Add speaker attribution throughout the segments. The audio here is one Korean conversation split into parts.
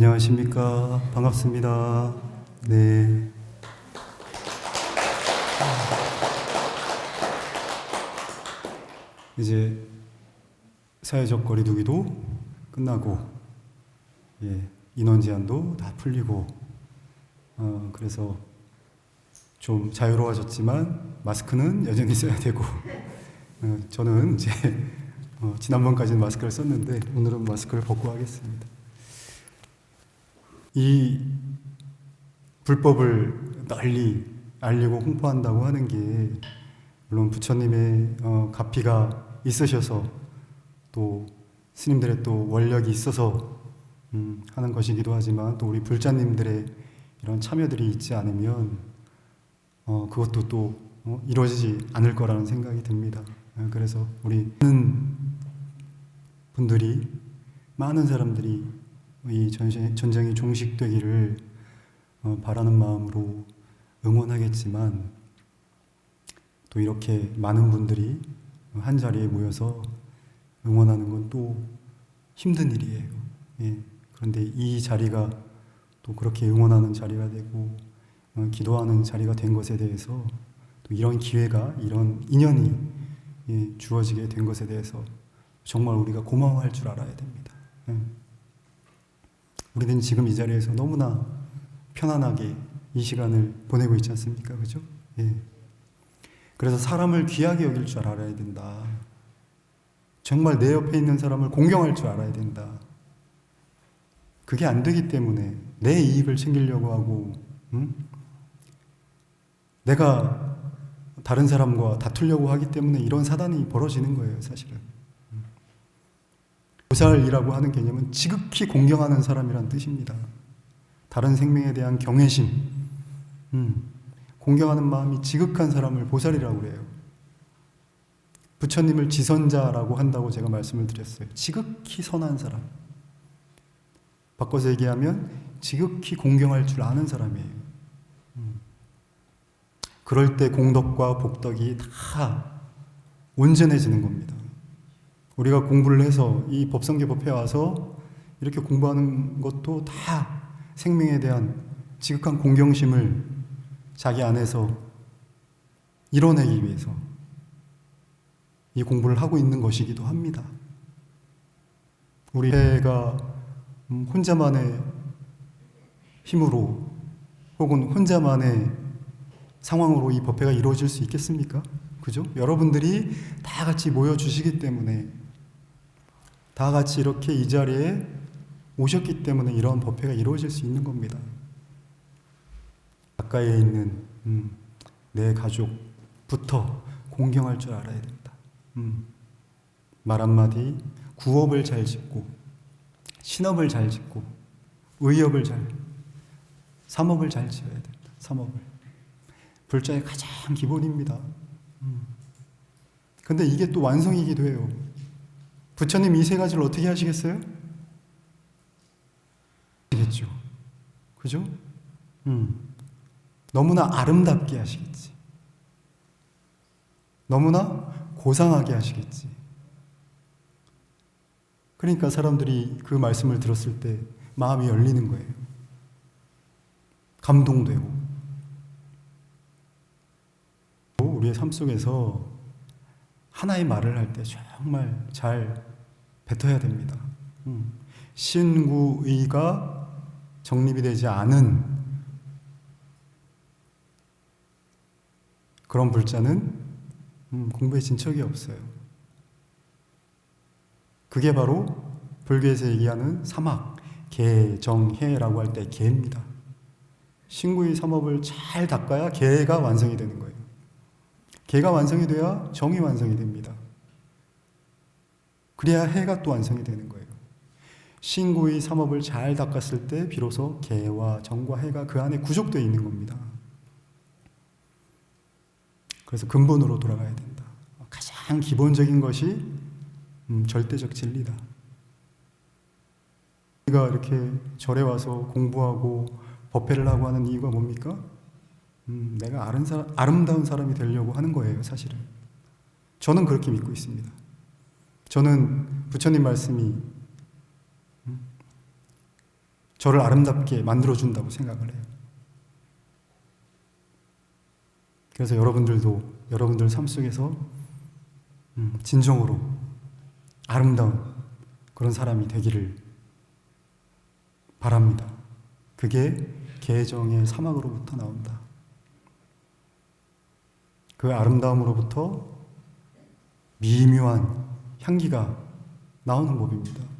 Speaker 1: 안녕하십니까. 반갑습니다. 네. 이제 사회적 거리두기도 끝나고, 인원 제한도 다 풀리고, 그래서 좀 자유로워졌지만 마스크는 여전히 써야 되고, 저는 이제 지난번까지는 마스크를 썼는데 오늘은 마스크를 벗고 하겠습니다. 이 불법을 널리 알리고 홍보한다고 하는 게 물론 부처님의 가피가 있으셔서 또 스님들의 또 원력이 있어서 하는 것이기도 하지만 또 우리 불자님들의 이런 참여들이 있지 않으면 그것도 또 이루어지지 않을 거라는 생각이 듭니다. 그래서 우리 많은 분들이, 많은 사람들이 이 전쟁이 종식되기를 바라는 마음으로 응원하겠지만 또 이렇게 많은 분들이 한 자리에 모여서 응원하는 건 또 힘든 일이에요. 그런데 이 자리가 또 그렇게 응원하는 자리가 되고 기도하는 자리가 된 것에 대해서 또 이런 기회가, 이런 인연이 주어지게 된 것에 대해서 정말 우리가 고마워할 줄 알아야 됩니다. 우리는 지금 이 자리에서 너무나 편안하게 이 시간을 보내고 있지 않습니까? 그죠? 그래서 사람을 귀하게 여길 줄 알아야 된다. 정말 내 옆에 있는 사람을 공경할 줄 알아야 된다. 그게 안 되기 때문에 내 이익을 챙기려고 하고, 내가 다른 사람과 다투려고 하기 때문에 이런 사단이 벌어지는 거예요, 사실은. 보살이라고 하는 개념은 지극히 공경하는 사람이란 뜻입니다. 다른 생명에 대한 경외심, 공경하는 마음이 지극한 사람을 보살이라고 그래요. 부처님을 지선자라고 한다고 제가 말씀을 드렸어요. 지극히 선한 사람. 바꿔서 얘기하면 지극히 공경할 줄 아는 사람이에요. 그럴 때 공덕과 복덕이 다 온전해지는 겁니다. 우리가 공부를 해서 이 법성계법에 와서 이렇게 공부하는 것도 다 생명에 대한 지극한 공경심을 자기 안에서 이뤄내기 위해서 이 공부를 하고 있는 것이기도 합니다. 우리가 혼자만의 힘으로 혹은 혼자만의 상황으로 이 법회가 이루어질 수 있겠습니까? 그죠? 여러분들이 다 같이 모여주시기 때문에, 다 같이 이렇게 이 자리에 오셨기 때문에 이러한 법회가 이루어질 수 있는 겁니다. 가까이에 있는 내 가족부터 공경할 줄 알아야 된다. 말 한마디, 구업을 잘 짓고, 신업을 잘 짓고, 의업을 삼업을 잘 지어야 된다. 삼업을. 불자의 가장 기본입니다. 근데 이게 또 완성이기도 해요. 부처님 이 세 가지를 어떻게 하시겠어요? 하시겠죠. 그죠? 너무나 아름답게 하시겠지. 너무나 고상하게 하시겠지. 그러니까 사람들이 그 말씀을 들었을 때 마음이 열리는 거예요. 감동되고. 우리의 삶 속에서 하나의 말을 할 때 정말 잘 뱉어야 됩니다. 신구의가 정립이 되지 않은 그런 불자는 공부에 진척이 없어요. 그게 바로 불교에서 얘기하는 삼학, 계, 정, 해라고 할 때 계입니다. 신구의 삼업을 잘 닦아야 계가 완성이 되는 거예요. 계가 완성이 돼야 정이 완성이 됩니다. 그래야 해가 또 완성이 되는 거예요. 신구의 삼업을 잘 닦았을 때 비로소 계와 정과 해가 그 안에 구족되어 있는 겁니다. 그래서 근본으로 돌아가야 된다. 가장 기본적인 것이 절대적 진리다. 우리가 이렇게 절에 와서 공부하고 법회를 하고 하는 이유가 뭡니까? 내가 아름다운 사람이 되려고 하는 거예요, 사실은. 저는 그렇게 믿고 있습니다. 저는 부처님 말씀이 저를 아름답게 만들어준다고 생각을 해요. 그래서 여러분들도 여러분들 삶 속에서 진정으로 아름다운 그런 사람이 되기를 바랍니다. 그게 계정의 사막으로부터 나온다. 그 아름다움으로부터 미묘한 향기가 나오는 법입니다.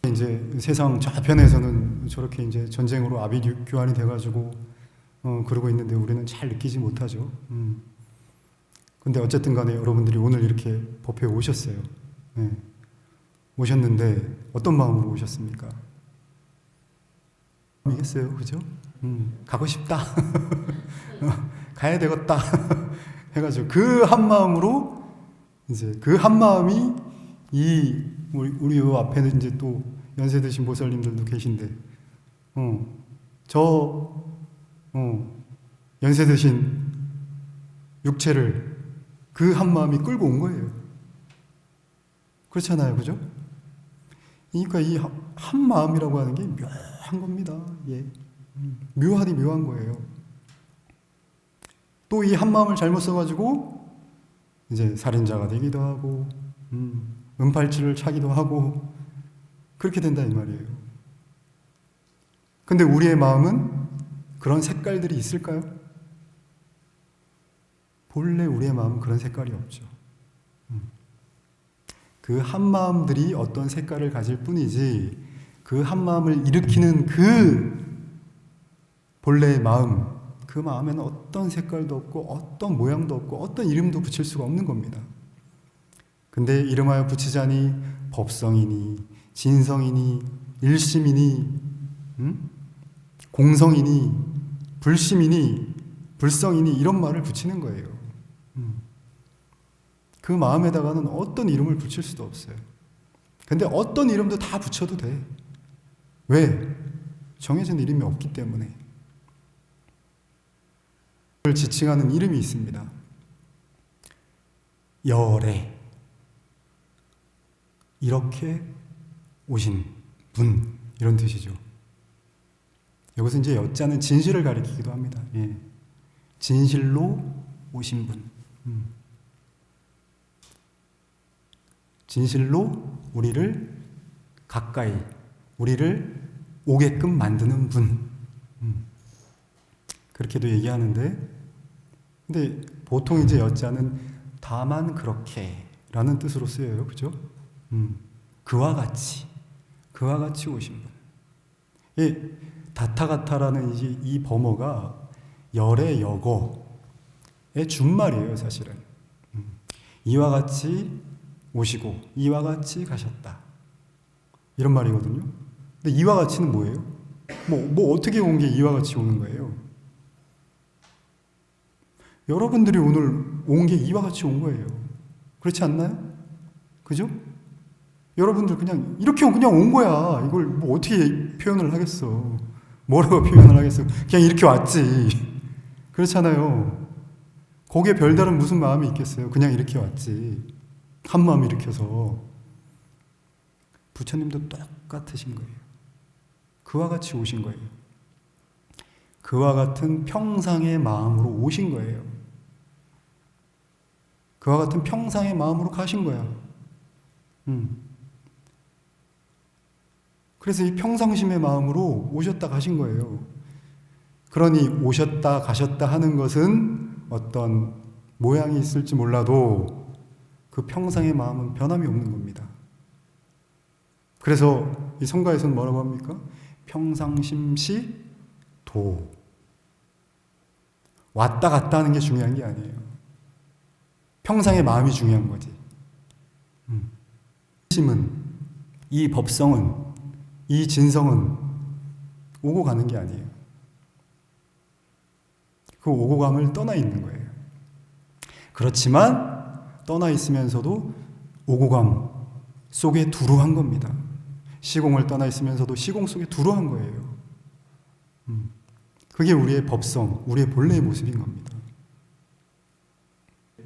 Speaker 1: 이제 세상 좌편에서는 저렇게 이제 전쟁으로 아비 교환이 돼가지고 그러고 있는데 우리는 잘 느끼지 못하죠. 근데 어쨌든 간에 여러분들이 오늘 이렇게 법회에 오셨어요. 네. 오셨는데 어떤 마음으로 오셨습니까? 이겠어요, 그죠? 가고 싶다. 가야 되겠다. 해가지고 그 한 마음으로 이제 그 한 마음이 우리 요 앞에는 이제 또 연세 드신 보살님들도 계신데, 연세 드신 육체를 그 한 마음이 끌고 온 거예요. 그렇잖아요, 그죠? 그러니까 이 한 마음이라고 하는 게 묘한 겁니다. 예. 묘하디 묘한 거예요. 또 이 한 마음을 잘못 써가지고 이제 살인자가 되기도 하고, 은팔찌를 차기도 하고, 그렇게 된다 이 말이에요. 근데 우리의 마음은 그런 색깔들이 있을까요? 본래 우리의 마음은 그런 색깔이 없죠. 그 한 마음들이 어떤 색깔을 가질 뿐이지, 그 한 마음을 일으키는 그 본래의 마음, 그 마음에는 어떤 색깔도 없고 어떤 모양도 없고 어떤 이름도 붙일 수가 없는 겁니다. 근데 이름하여 붙이자니 법성이니 진성이니 일심이니 공성이니 불심이니 불성이니 이런 말을 붙이는 거예요. 그 마음에다가는 어떤 이름을 붙일 수도 없어요. 근데 어떤 이름도 다 붙여도 돼. 왜? 정해진 이름이 없기 때문에. 그걸 지칭하는 이름이 있습니다. 열애. 이렇게 오신 분, 이런 뜻이죠. 여기서 이제 여자는 진실을 가리키기도 합니다. 예. 진실로 오신 분. 진실로 우리를 가까이, 우리를 오게끔 만드는 분. 그렇게도 얘기하는데, 근데 보통 이제 여자는 다만 그렇게 라는 뜻으로 쓰여요. 그죠? 그와 같이 오신 분. 이 다타가타라는 이 범어가 열의 여거의 준말이에요, 사실은. 이와 같이 오시고 이와 같이 가셨다. 이런 말이거든요. 근데 이와 같이는 뭐예요? 뭐 어떻게 온 게 이와 같이 오는 거예요? 여러분들이 오늘 온 게 이와 같이 온 거예요. 그렇지 않나요? 그죠? 여러분들 그냥 이렇게 그냥 온 거야. 이걸 뭐 어떻게 표현을 하겠어? 뭐라고 표현을 하겠어? 그냥 이렇게 왔지. 그렇잖아요. 거기에 별다른 무슨 마음이 있겠어요? 그냥 이렇게 왔지. 한 마음 일으켜서. 부처님도 똑같으신 거예요. 그와 같이 오신 거예요. 그와 같은 평상의 마음으로 오신 거예요. 그와 같은 평상의 마음으로 가신 거야. 그래서 이 평상심의 마음으로 오셨다 가신 거예요. 그러니 오셨다 가셨다 하는 것은 어떤 모양이 있을지 몰라도 그 평상의 마음은 변함이 없는 겁니다. 그래서 이 성가에서는 뭐라고 합니까? 평상심시 도. 왔다 갔다 하는 게 중요한 게 아니에요. 평상의 마음이 중요한 거지. 심은, 이 법성은, 이 진성은 오고 가는 게 아니에요. 그 오고 감을 떠나 있는 거예요. 그렇지만 떠나 있으면서도 오고 감 속에 두루한 겁니다. 시공을 떠나 있으면서도 시공 속에 두루한 거예요. 그게 우리의 법성, 우리의 본래의 모습인 겁니다.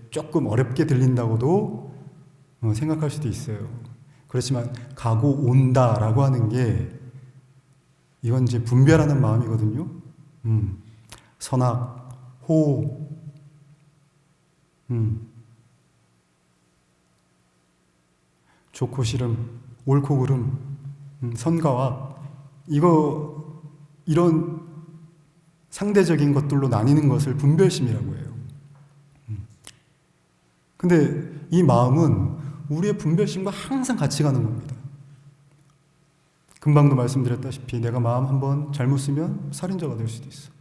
Speaker 1: 조금 어렵게 들린다고도 생각할 수도 있어요. 그렇지만 가고 온다라고 하는 게 이건 이제 분별하는 마음이거든요. 선악, 호, 좋고 싫음, 옳고 그름, 선과 악, 이런 상대적인 것들로 나뉘는 것을 분별심이라고 해요. 근데 이 마음은 우리의 분별심과 항상 같이 가는 겁니다. 금방도 말씀드렸다시피 내가 마음 한번 잘못 쓰면 살인자가 될 수도 있어.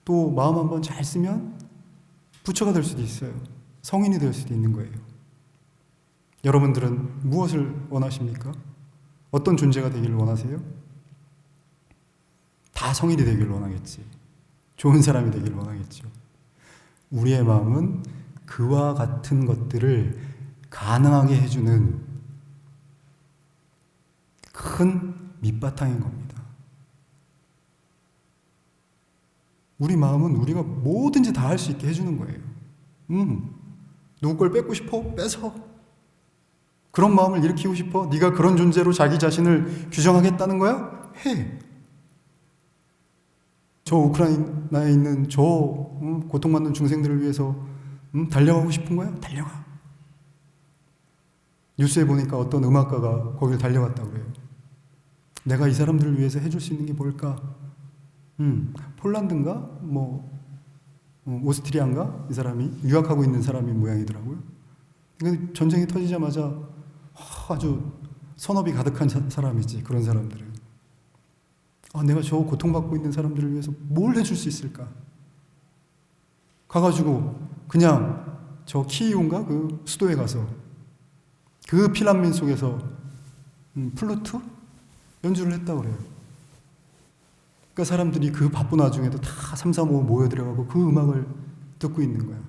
Speaker 1: 또 마음 한번 잘 쓰면 부처가 될 수도 있어요. 성인이 될 수도 있는 거예요. 여러분들은 무엇을 원하십니까? 어떤 존재가 되기를 원하세요? 다 성인이 되기를 원하겠지. 좋은 사람이 되기를 원하겠죠. 우리의 마음은 그와 같은 것들을 가능하게 해주는 큰 밑바탕인 겁니다. 우리 마음은 우리가 뭐든지 다 할 수 있게 해주는 거예요. 누구 걸 뺏고 싶어? 뺏어. 그런 마음을 일으키고 싶어? 네가 그런 존재로 자기 자신을 규정하겠다는 거야? 해. 저 우크라이나에 있는 저 고통받는 중생들을 위해서 달려가고 싶은 거야? 달려가. 뉴스에 보니까 어떤 음악가가 거길 달려갔다고 그래요. 내가 이 사람들을 위해서 해줄 수 있는 게 뭘까? 폴란드인가? 오스트리아인가? 이 사람이 유학하고 있는 사람인 모양이더라고요. 근데 전쟁이 터지자마자 아주 선업이 가득한 사람이지, 그런 사람들은. 내가 저 고통받고 있는 사람들을 위해서 뭘 해줄 수 있을까? 가가지고 그냥 저 키이우인가? 그 수도에 가서 그 피난민 속에서 플루트 연주를 했다고 그래요. 그러니까 사람들이 그 바쁜 와중에도 다 335 모여들어가고 그 음악을 듣고 있는 거야.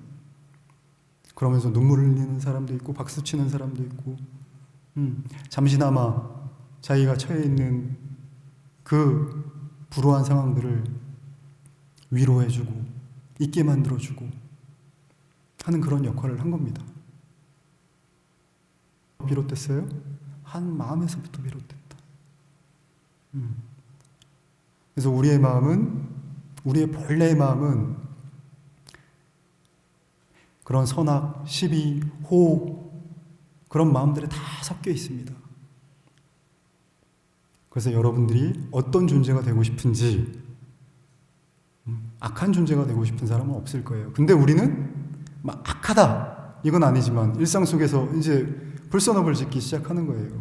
Speaker 1: 그러면서 눈물을 흘리는 사람도 있고 박수 치는 사람도 있고 잠시나마 자기가 처해 있는 그 불우한 상황들을 위로해주고 있게 만들어주고 하는 그런 역할을 한 겁니다. 비롯됐어요? 한 마음에서부터 비롯됐다. 그래서 우리의 마음은, 우리의 본래의 마음은 그런 선악, 시비, 호 그런 마음들이 다 섞여 있습니다. 그래서 여러분들이 어떤 존재가 되고 싶은지, 악한 존재가 되고 싶은 사람은 없을 거예요. 근데 우리는 막 악하다 이건 아니지만 일상 속에서 이제 불선업을 짓기 시작하는 거예요.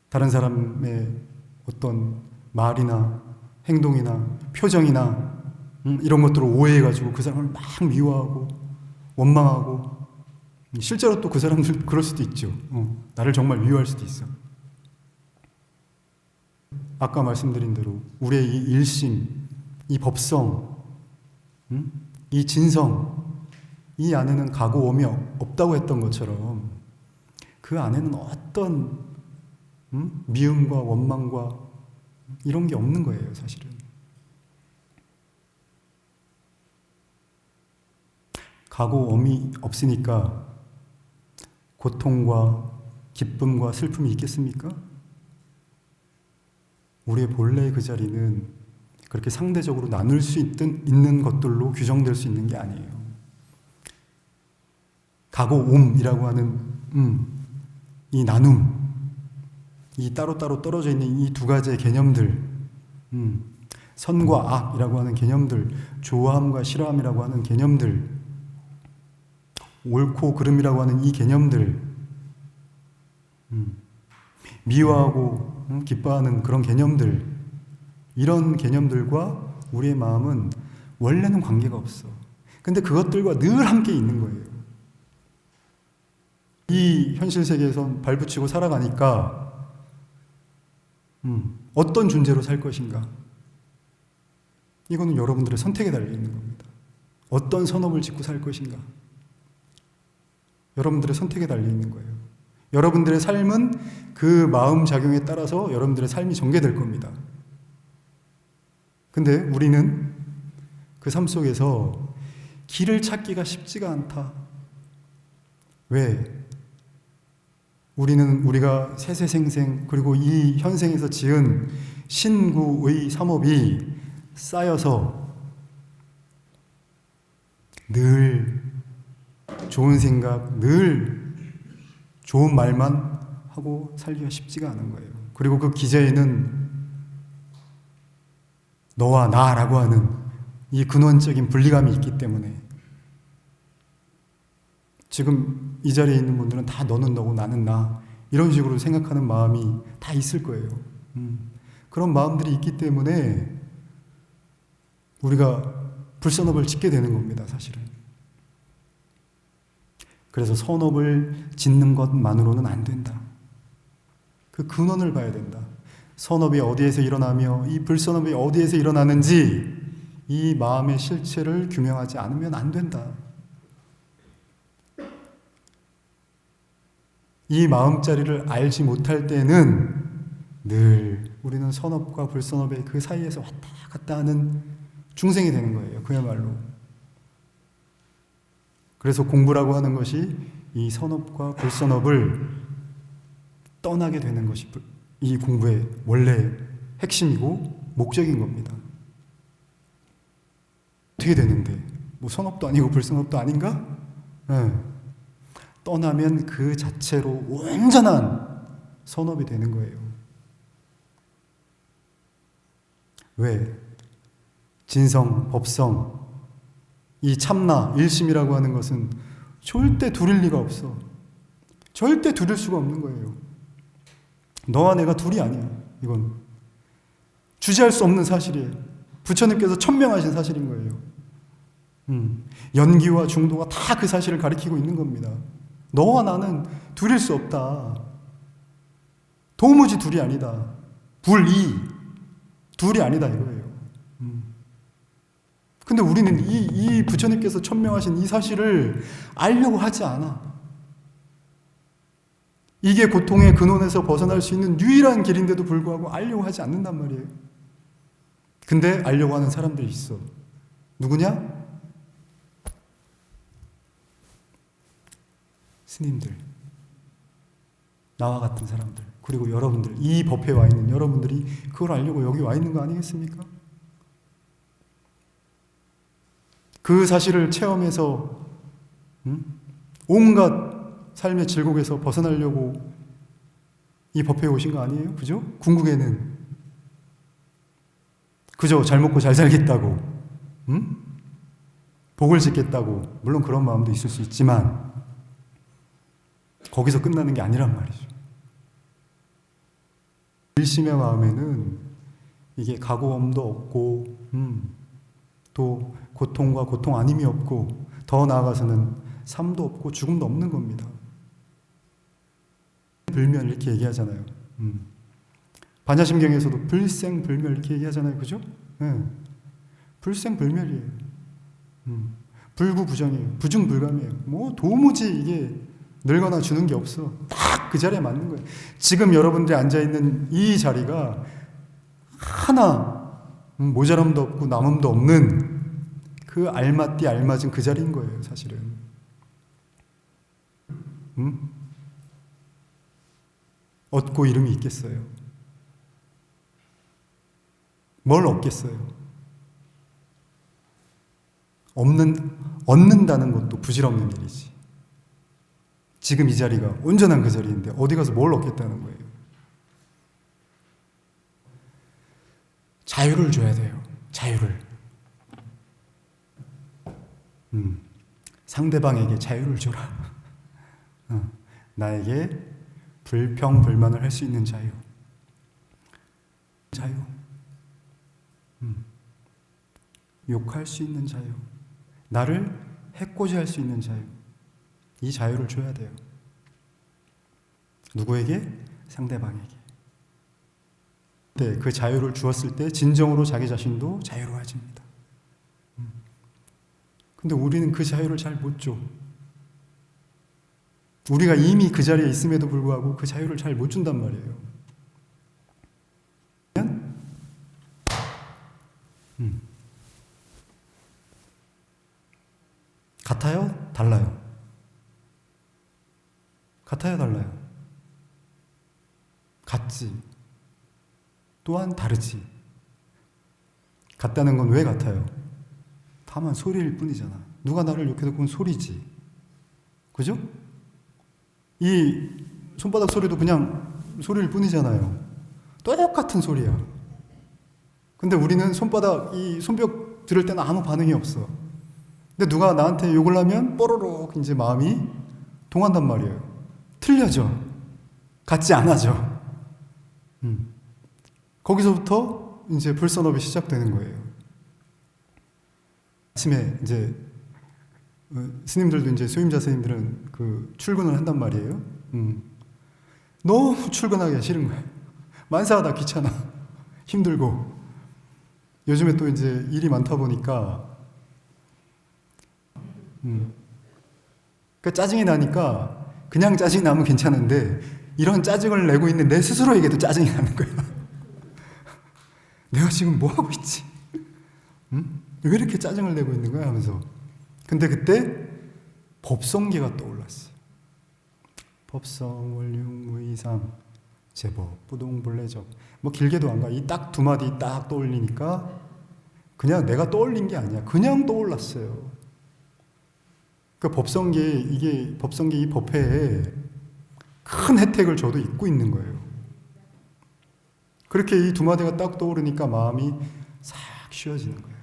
Speaker 1: 다른 사람의 어떤 말이나 행동이나 표정이나 이런 것들을 오해해가지고 그 사람을 막 미워하고 원망하고, 실제로 또 그 사람들 그럴 수도 있죠. 나를 정말 미워할 수도 있어. 아까 말씀드린 대로 우리의 이 일심, 이 법성, 이 진성, 이 안에는 가고 오미 없다고 했던 것처럼 그 안에는 어떤 미움과 원망과 이런 게 없는 거예요, 사실은. 가고 오미 없으니까 고통과 기쁨과 슬픔이 있겠습니까? 우리의 본래의 그 자리는 그렇게 상대적으로 나눌 수 있는 것들로 규정될 수 있는 게 아니에요. 가고 옴이라고 하는 이 나눔, 이 따로따로 떨어져 있는 이 두 가지의 개념들, 선과 악이라고 하는 개념들, 좋아함과 싫어함이라고 하는 개념들, 옳고 그름이라고 하는 이 개념들, 미워하고 기뻐하는 그런 개념들, 이런 개념들과 우리의 마음은 원래는 관계가 없어. 근데 그것들과 늘 함께 있는 거예요. 이 현실 세계에선 발붙이고 살아가니까 어떤 존재로 살 것인가? 이거는 여러분들의 선택에 달려있는 겁니다. 어떤 선업을 짓고 살 것인가? 여러분들의 선택에 달려있는 거예요. 여러분들의 삶은 그 마음 작용에 따라서 여러분들의 삶이 전개될 겁니다. 근데 우리는 그 삶 속에서 길을 찾기가 쉽지가 않다. 왜? 우리가 세세생생 그리고 이 현생에서 지은 신구의 삼업이 쌓여서 늘 좋은 생각, 늘 좋은 말만 하고 살기가 쉽지가 않은 거예요. 그리고 그 기저에는 너와 나라고 하는 이 근원적인 분리감이 있기 때문에 지금 이 자리에 있는 분들은 다 너는 너고 나는 나 이런 식으로 생각하는 마음이 다 있을 거예요. 그런 마음들이 있기 때문에 우리가 불선업을 짓게 되는 겁니다, 사실은. 그래서 선업을 짓는 것만으로는 안 된다. 그 근원을 봐야 된다. 선업이 어디에서 일어나며 이 불선업이 어디에서 일어나는지 이 마음의 실체를 규명하지 않으면 안 된다. 이 마음자리를 알지 못할 때는 늘 우리는 선업과 불선업의 그 사이에서 왔다 갔다 하는 중생이 되는 거예요. 그야말로. 그래서 공부라고 하는 것이 이 선업과 불선업을 떠나게 되는 것이 이 공부의 원래 핵심이고 목적인 겁니다. 어떻게 되는데? 뭐 선업도 아니고 불선업도 아닌가? 네. 떠나면 그 자체로 온전한 선업이 되는 거예요. 왜? 진성, 법성, 이 참나, 일심이라고 하는 것은 절대 둘일 리가 없어. 절대 둘일 수가 없는 거예요. 너와 내가 둘이 아니야. 이건 주제할 수 없는 사실이에요. 부처님께서 천명하신 사실인 거예요. 연기와 중도가 다 그 사실을 가리키고 있는 겁니다. 너와 나는 둘일 수 없다. 도무지 둘이 아니다. 불이 둘이 아니다 이거예요. 근데 우리는 이 부처님께서 천명하신 이 사실을 알려고 하지 않아. 이게 고통의 근원에서 벗어날 수 있는 유일한 길인데도 불구하고 알려고 하지 않는단 말이에요. 근데 알려고 하는 사람들이 있어. 누구냐? 스님들, 나와 같은 사람들, 그리고 여러분들, 이 법회에 와 있는 여러분들이 그걸 알려고 여기 와 있는 거 아니겠습니까? 그 사실을 체험해서 온갖 삶의 질곡에서 벗어나려고 이 법회에 오신 거 아니에요? 그죠? 궁극에는 그저 잘 먹고 잘 살겠다고, 복을 짓겠다고, 물론 그런 마음도 있을 수 있지만 거기서 끝나는 게 아니란 말이죠. 일심의 마음에는 이게 가고움도 없고 또 고통과 고통 아님이 없고 더 나아가서는 삶도 없고 죽음도 없는 겁니다. 불멸 이렇게 얘기하잖아요. 반야심경에서도 불생불멸 이렇게 얘기하잖아요. 그죠? 네. 불생불멸이에요. 불구부정이에요. 부중불감이에요. 뭐 도무지 이게 늙거나 주는 게 없어. 딱 그 자리에 맞는 거예요. 지금 여러분들이 앉아있는 이 자리가 하나 모자람도 없고 남음도 없는 그 알맞디 알맞은 그 자리인 거예요, 사실은. 얻고 이름이 있겠어요? 뭘 얻겠어요? 얻는다는 것도 부질없는 일이지. 지금 이 자리가 온전한 그 자리인데 어디 가서 뭘 얻겠다는 거예요? 자유를 줘야 돼요. 자유를. 상대방에게 자유를 줘라. 나에게 불평불만을 할 수 있는 자유. 자유. 욕할 수 있는 자유. 나를 해코지할 수 있는 자유. 이 자유를 줘야 돼요. 누구에게? 상대방에게. 네, 그 자유를 주었을 때 진정으로 자기 자신도 자유로워집니다. 근데 우리는 그 자유를 잘 못 줘. 우리가 이미 그 자리에 있음에도 불구하고 그 자유를 잘 못 준단 말이에요. 같아요? 달라요? 같아요? 달라요? 같지. 또한 다르지. 같다는 건 왜 같아요? 다만 소리일 뿐이잖아. 누가 나를 욕해도 그건 소리지. 그죠? 이 손바닥 소리도 그냥 소리일 뿐이잖아요. 똑같은 소리야. 근데 우리는 이 손뼉 들을 때는 아무 반응이 없어. 근데 누가 나한테 욕을 하면 뽀로록 이제 마음이 동한단 말이에요. 틀려져. 같지 않아져. 거기서부터 이제 불선업이 시작되는 거예요. 아침에 이제 스님들도 이제 수임자 스님들은 그 출근을 한단 말이에요. 너무 출근하기가 싫은 거예요. 만사가 다 귀찮아. 힘들고. 요즘에 또 이제 일이 많다 보니까 그러니까 짜증이 나니까 그냥 짜증이 나면 괜찮은데 이런 짜증을 내고 있는 내 스스로에게도 짜증이 나는 거야. 내가 지금 뭐 하고 있지? 왜 이렇게 짜증을 내고 있는 거야? 하면서. 근데 그때 법성계가 떠올랐어요. 법성 원륜무이상 제법 부동불례적. 뭐 길게도 안 가. 이 딱 두 마디 딱 떠올리니까 그냥 내가 떠올린 게 아니야. 그냥 떠올랐어요. 그 법성계 이 법회에 큰 혜택을 저도 입고 있는 거예요. 그렇게 이 두 마디가 딱 떠오르니까 마음이 싹 쉬어지는 거예요.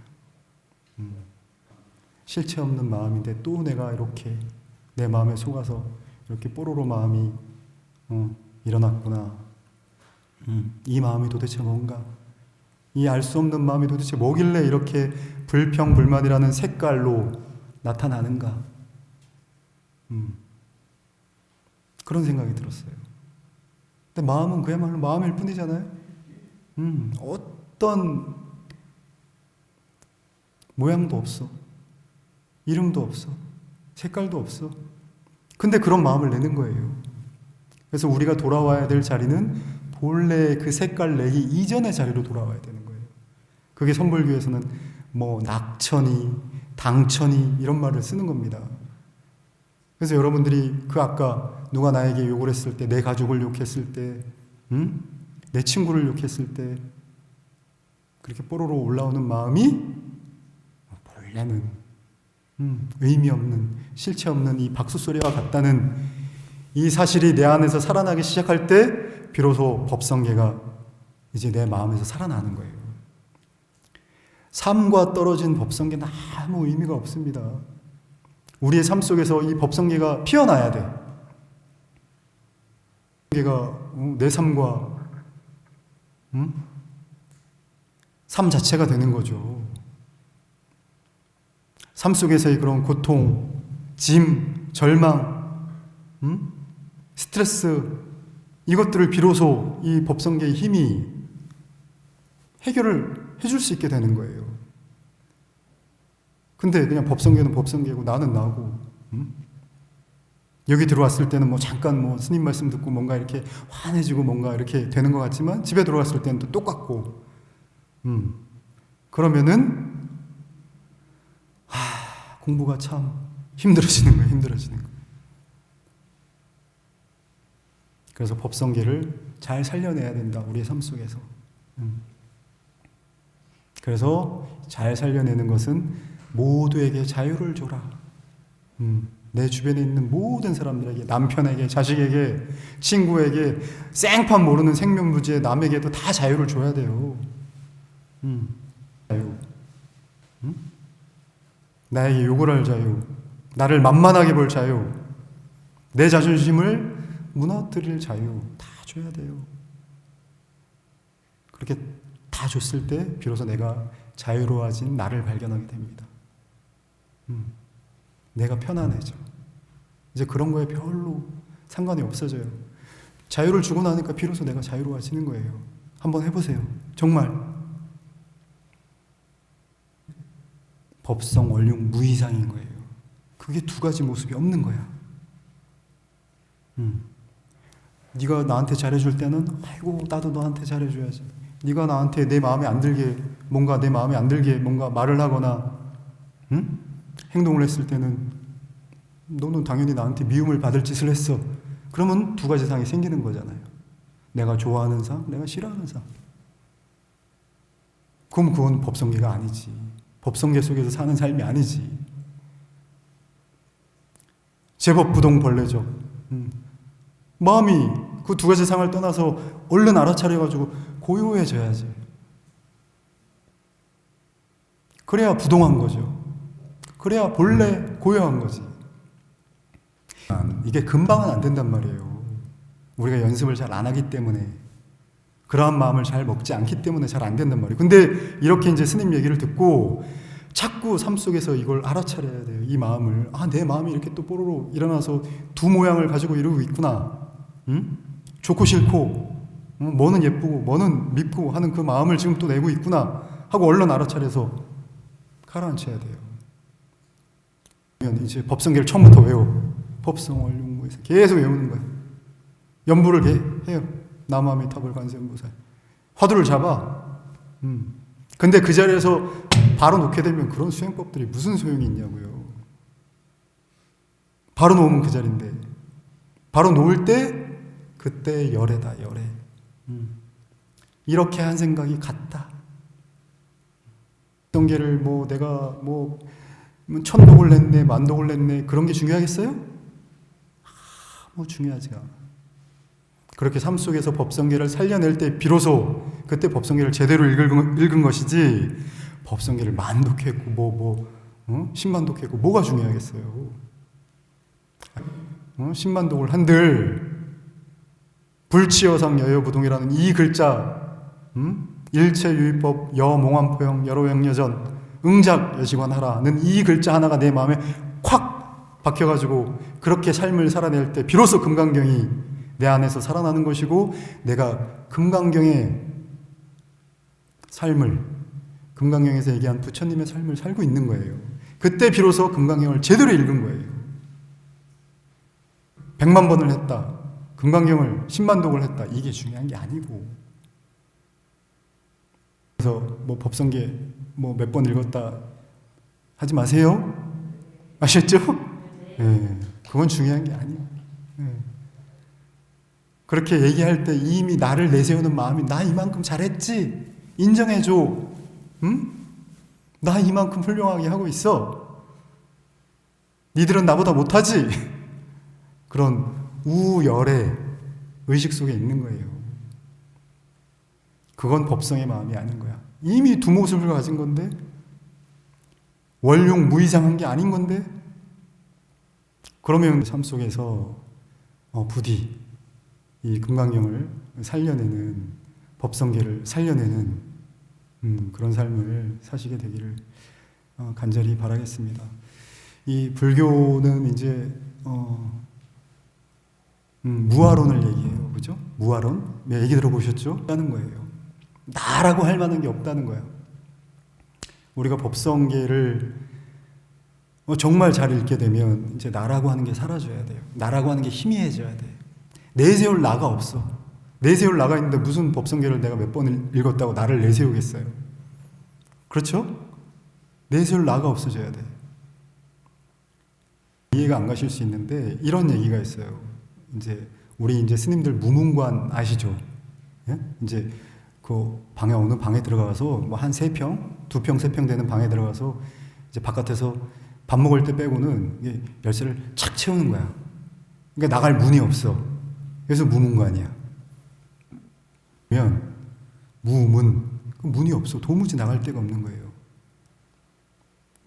Speaker 1: 실체 없는 마음인데 또 내가 이렇게 내 마음에 속아서 이렇게 뽀로로 마음이 일어났구나. 이 마음이 도대체 뭔가? 이 알 수 없는 마음이 도대체 뭐길래 이렇게 불평불만이라는 색깔로 나타나는가? 그런 생각이 들었어요. 근데 마음은 그야말로 마음일 뿐이잖아요. 어떤 모양도 없어. 이름도 없어. 색깔도 없어. 근데 그런 마음을 내는 거예요. 그래서 우리가 돌아와야 될 자리는 본래 그 색깔 내기 이전의 자리로 돌아와야 되는 거예요. 그게 선불교에서는 뭐 낙천이, 당천이 이런 말을 쓰는 겁니다. 그래서 여러분들이 그 아까 누가 나에게 욕을 했을 때, 내 가족을 욕했을 때, 내 친구를 욕했을 때 그렇게 뽀로로 올라오는 마음이 본래는 의미 없는, 실체 없는 이 박수 소리와 같다는 이 사실이 내 안에서 살아나기 시작할 때 비로소 법성계가 이제 내 마음에서 살아나는 거예요. 삶과 떨어진 법성계는 아무 의미가 없습니다. 우리의 삶 속에서 이 법성계가 피어나야 돼. 법성계가 내 삶과 삶 자체가 되는 거죠. 삶 속에서의 그런 고통, 짐, 절망, 스트레스 이것들을 비로소 이 법성계의 힘이 해결을 해줄 수 있게 되는 거예요. 근데 그냥 법성계는 법성계고 나는 나고 여기 들어왔을 때는 뭐 잠깐 뭐 스님 말씀 듣고 뭔가 이렇게 환해지고 뭔가 이렇게 되는 것 같지만 집에 들어왔을 때는 또 똑같고 그러면은 공부가 참 힘들어지는 거예요. 힘들어지는 거예요. 그래서 법성계를 잘 살려내야 된다. 우리의 삶 속에서. 그래서 잘 살려내는 것은 모두에게 자유를 줘라. 내 주변에 있는 모든 사람들에게, 남편에게, 자식에게, 친구에게, 생판 모르는 생명부지의 남에게도 다 자유를 줘야 돼요. 자유. 나에게 욕을 할 자유, 나를 만만하게 볼 자유, 내 자존심을 무너뜨릴 자유 다 줘야 돼요. 그렇게 다 줬을 때 비로소 내가 자유로워진 나를 발견하게 됩니다. 내가 편안해져. 이제 그런 거에 별로 상관이 없어져요. 자유를 주고 나니까 비로소 내가 자유로워지는 거예요. 한번 해보세요. 정말. 법성, 원륜, 무이상인 거예요. 그게 두 가지 모습이 없는 거야. 네가 나한테 잘해줄 때는 아이고 나도 너한테 잘해줘야지. 네가 나한테 내 마음에 안 들게 뭔가 말을 하거나 행동을 했을 때는 너는 당연히 나한테 미움을 받을 짓을 했어. 그러면 두 가지 상이 생기는 거잖아요. 내가 좋아하는 상, 내가 싫어하는 상. 그럼 그건 법성계가 아니지. 법성계 속에서 사는 삶이 아니지. 제법 부동벌레죠. 마음이 그 두 가지 상을 떠나서 얼른 알아차려가지고 고요해져야지. 그래야 부동한 거죠. 그래야 본래 고요한 거지. 이게 금방은 안 된단 말이에요. 우리가 연습을 잘 안 하기 때문에, 그러한 마음을 잘 먹지 않기 때문에 잘 안 된단 말이에요. 근데 이렇게 이제 스님 얘기를 듣고 자꾸 삶 속에서 이걸 알아차려야 돼요. 이 마음을. 내 마음이 이렇게 또 뽀로로 일어나서 두 모양을 가지고 이러고 있구나. 좋고 싫고, 뭐는 예쁘고 뭐는 밉고 하는 그 마음을 지금 또 내고 있구나 하고 얼른 알아차려서 가라앉혀야 돼요. 이제 법성계를 처음부터 외워. 법성월용무에서 계속 외우는 거예요. 연부를 해요. 남아미 탑을 관세음보살. 화두를 잡아. 근데 그 자리에서 바로 놓게 되면 그런 수행법들이 무슨 소용이 있냐고요. 바로 놓으면 그 자리인데, 바로 놓을 때 그때 열애다, 열애. 이렇게 한 생각이 같다. 법성계를 내가 천독을 냈네, 만독을 냈네, 그런 게 중요하겠어요? 중요하지가 않아. 그렇게 삶 속에서 법성계를 살려낼 때 비로소 그때 법성계를 제대로 읽은 것이지, 법성계를 만독했고 신만독했고 뭐가 중요하겠어요? 신만독을 한들 불치여상 여여부동이라는 이 글자, 일체유의법 여몽환포형 여로행여전 응작 여시관하라는 이 글자 하나가 내 마음에 콱 박혀가지고 그렇게 삶을 살아낼 때 비로소 금강경이 내 안에서 살아나는 것이고, 내가 금강경의 삶을, 금강경에서 얘기한 부처님의 삶을 살고 있는 거예요. 그때 비로소 금강경을 제대로 읽은 거예요. 100만 번을 했다, 금강경을 10만 독을 했다, 이게 중요한 게 아니고. 그래서 법성계 몇 번 읽었다 하지 마세요. 아셨죠? 네, 그건 중요한 게 아니에요. 네. 그렇게 얘기할 때 이미 나를 내세우는 마음이, 나 이만큼 잘했지? 인정해줘. 나 이만큼 훌륭하게 하고 있어. 니들은 나보다 못하지? 그런 우열의 의식 속에 있는 거예요. 그건 법성의 마음이 아닌 거야. 이미 두 모습을 가진 건데, 원룡 무이상한 게 아닌 건데, 그러면 삶 속에서 부디 이 금강경을 살려내는, 법성계를 살려내는 그런 삶을 사시게 되기를 간절히 바라겠습니다. 이 불교는 이제 무아론을 얘기해요. 그죠? 무아론? 얘기 들어보셨죠? 하는 거예요. 나라고 할 만한 게 없다는 거예요. 우리가 법성계를 정말 잘 읽게 되면 이제 나라고 하는 게 사라져야 돼요. 나라고 하는 게 희미해져야 돼요. 내세울 나가 없어. 내세울 나가 있는데 무슨 법성계를 내가 몇 번을 읽었다고 나를 내세우겠어요? 그렇죠? 내세울 나가 없어져야 돼. 이해가 안 가실 수 있는데 이런 얘기가 있어요. 우리 스님들 무문관 아시죠? 예? 이제 그 방에, 어느 방에 들어가서 한 3평, 2평, 3평 되는 방에 들어가서 이제 바깥에서 밥 먹을 때 빼고는 열쇠를 착 채우는 거야. 그러니까 나갈 문이 없어. 그래서 무문관이야. 그러면 무문, 문이 없어. 도무지 나갈 데가 없는 거예요.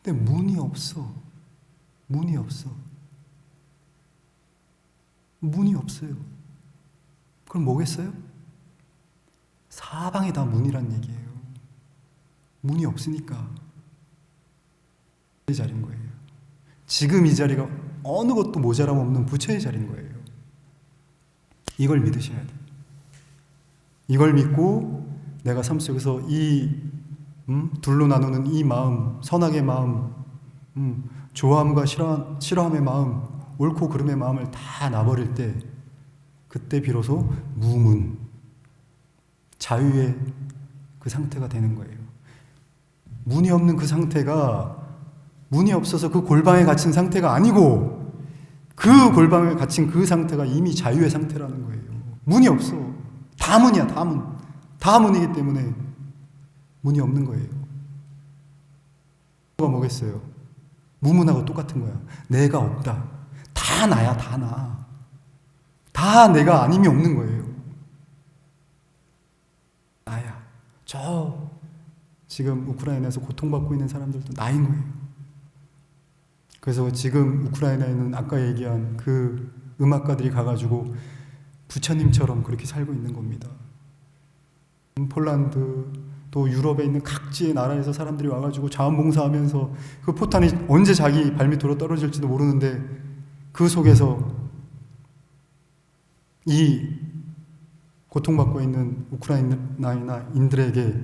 Speaker 1: 근데 문이 없어. 문이 없어. 문이 없어요. 그럼 뭐겠어요? 사방이 다 문이란 얘기예요. 문이 없으니까 이 자리인 거예요. 지금 이 자리가 어느 것도 모자람 없는 부처의 자리인 거예요. 이걸 믿으셔야 돼요. 이걸 믿고 내가 삶 속에서 이 둘로 나누는 이 마음, 선악의 마음, 좋아함과 싫어함의 마음, 옳고 그름의 마음을 다 놔버릴 때, 그때 비로소 무문, 자유의 그 상태가 되는 거예요. 문이 없는 그 상태가, 문이 없어서 그 골방에 갇힌 상태가 아니고, 그 골방에 갇힌 그 상태가 이미 자유의 상태라는 거예요. 문이 없어. 다 문이야, 다 문. 다 문이기 때문에 문이 없는 거예요. 뭐가 뭐겠어요? 무문하고 똑같은 거야. 내가 없다. 다 나야, 다 나. 다 내가 아님이 없는 거예요. 나야. 저 지금 우크라이나에서 고통받고 있는 사람들도 나인 거예요. 그래서 지금 우크라이나에 있는 아까 얘기한 그 음악가들이 가가지고 부처님처럼 그렇게 살고 있는 겁니다. 폴란드 또 유럽에 있는 각지의 나라에서 사람들이 와가지고 자원봉사하면서 그 포탄이 언제 자기 발밑으로 떨어질지도 모르는데 그 속에서 이 고통받고 있는 우크라이나인들에게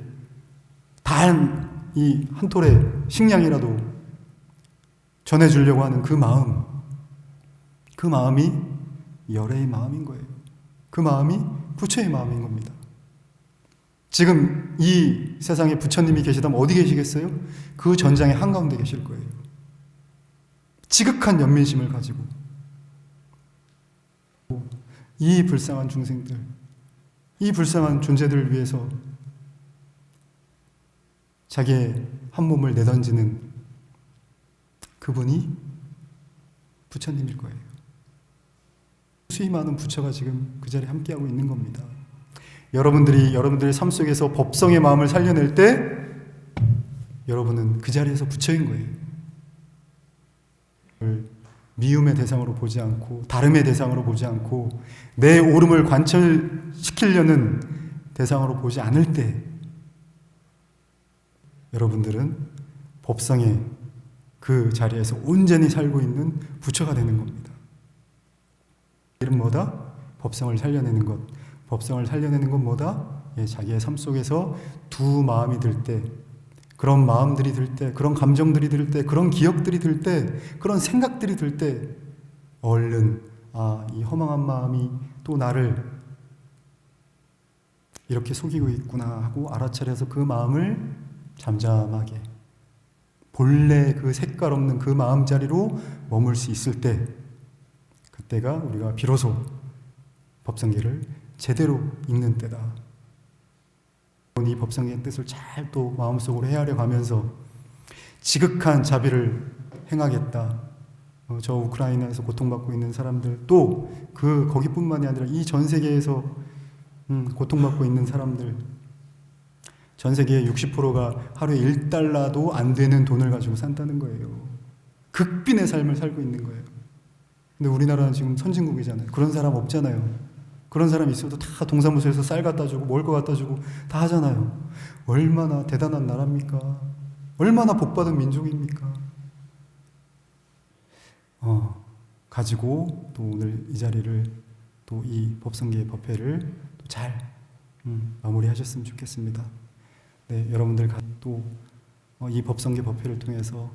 Speaker 1: 단 이 한 톨의 식량이라도 전해주려고 하는 그 마음이 열애의 마음인 거예요. 그 마음이 부처의 마음인 겁니다. 지금 이 세상에 부처님이 계시다면 어디 계시겠어요? 그 전장의 한가운데 계실 거예요. 지극한 연민심을 가지고 이 불쌍한 중생들, 이 불쌍한 존재들을 위해서 자기의 한 몸을 내던지는 그분이 부처님일 거예요. 수이 많은 부처가 지금 그 자리에 함께하고 있는 겁니다. 여러분들의 삶 속에서 법성의 마음을 살려낼 때 여러분은 그 자리에서 부처인 거예요. 미움의 대상으로 보지 않고 다름의 대상으로 보지 않고 내 옳음을 관철시키려는 대상으로 보지 않을 때 여러분들은 법성의 그 자리에서 온전히 살고 있는 부처가 되는 겁니다. 이름 뭐다? 법성을 살려내는 것. 법성을 살려내는 건 뭐다? 자기의 삶 속에서 두 마음이 들 때, 그런 마음들이 들 때, 그런 감정들이 들 때, 그런 기억들이 들 때, 그런 생각들이 들 때, 얼른 이 허망한 마음이 또 나를 이렇게 속이고 있구나 하고 알아차려서 그 마음을 잠잠하게 본래 그 색깔 없는 그 마음자리로 머물 수 있을 때, 그때가 우리가 비로소 법성계를 제대로 읽는 때다. 이 법성계의 뜻을 잘 또 마음속으로 헤아려 가면서 지극한 자비를 행하겠다. 저 우크라이나에서 고통받고 있는 사람들, 또 거기뿐만이 아니라 이 전 세계에서 고통받고 있는 사람들, 전 세계의 60%가 하루에 1달러도 안 되는 돈을 가지고 산다는 거예요. 극빈의 삶을 살고 있는 거예요. 근데 우리나라는 지금 선진국이잖아요. 그런 사람 없잖아요. 그런 사람 있어도 다 동사무소에서 쌀 갖다 주고 먹을 거 갖다 주고 다 하잖아요. 얼마나 대단한 나라입니까? 얼마나 복받은 민족입니까? 가지고 또 오늘 이 자리를 또 이 법성계의 법회를 또 잘 마무리하셨으면 좋겠습니다. 네, 여러분들 또 이 법성계 법회를 통해서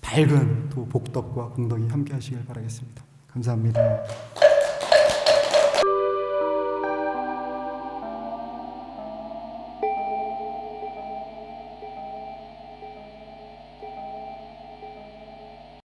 Speaker 1: 밝은 또 복덕과 공덕이 함께 하시길 바라겠습니다. 감사합니다.